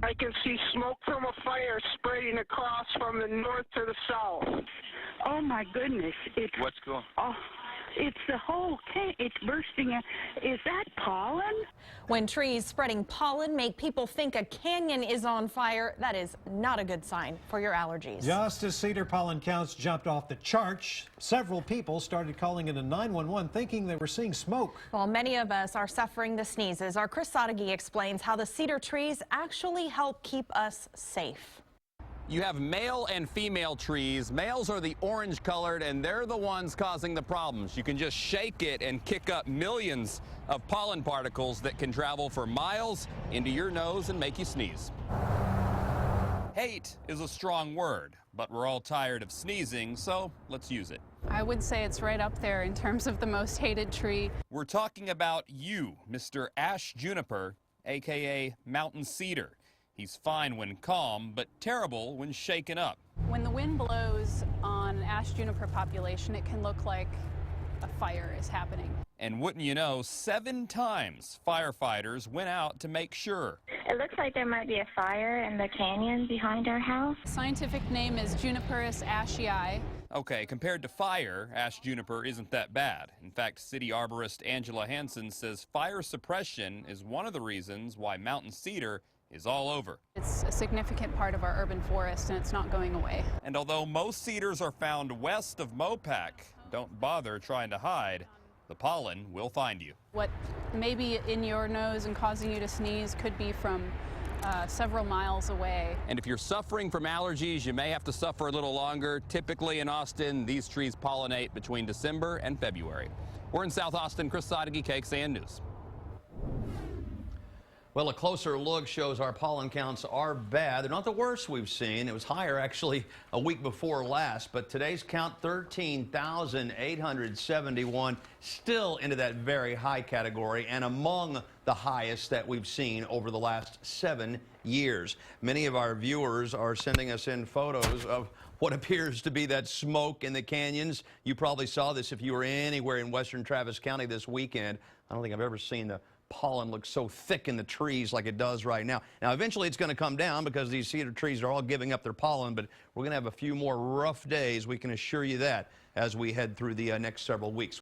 I can see smoke from a fire spreading across from the north to the south. Oh my goodness! What's going? Oh, it's the whole it's bursting. Is that pollen? When trees spreading pollen make people think a canyon is on fire, that is not a good sign for your allergies. Just as cedar pollen counts jumped off the charts, several people started calling in a 911 thinking they were seeing smoke. While many of us are suffering the sneezes, our Chris Sadeghi explains how the cedar trees actually help keep us safe. You have male and female trees. Males are the orange colored, and they're the ones causing the problems. You can just shake it and kick up millions of pollen particles that can travel for miles into your nose and make you sneeze. Hate is a strong word, but we're all tired of sneezing, so let's use it. I would say it's right up there in terms of the most hated tree. We're talking about you, Mr. Ashe Juniper, aka mountain cedar. He's fine when calm, but terrible when shaken up. When the wind blows on Ashe Juniper population, it can look like a fire is happening. And wouldn't you know, 7 times firefighters went out to make sure. It looks like there might be a fire in the canyon behind our house. The scientific name is Juniperus ashei. Okay, compared to fire, Ashe Juniper isn't that bad. In fact, city arborist Angela Hansen says fire suppression is one of the reasons why mountain cedar is all over. It's a significant part of our urban forest, and it's not going away. And although most cedars are found west of Mopac, don't bother trying to hide. The pollen will find you. What may be in your nose and causing you to sneeze could be from several miles away. And if you're suffering from allergies, you may have to suffer a little longer. Typically in Austin, these trees pollinate between December and February. We're in South Austin. Chris Sadeghi, KXAN News. Well, a closer look shows our pollen counts are bad. They're not the worst we've seen. It was higher actually a week before last, but today's count 13,871, still into that very high category and among the highest that we've seen over the last 7 years. Many of our viewers are sending us in photos of what appears to be that smoke in the canyons. You probably saw this if you were anywhere in western Travis County this weekend. I don't think I've ever seen the pollen looks so thick in the trees like it does right now. Now, eventually it's going to come down because these cedar trees are all giving up their pollen, but we're going to have a few more rough days, we can assure you that, as we head through the next several weeks.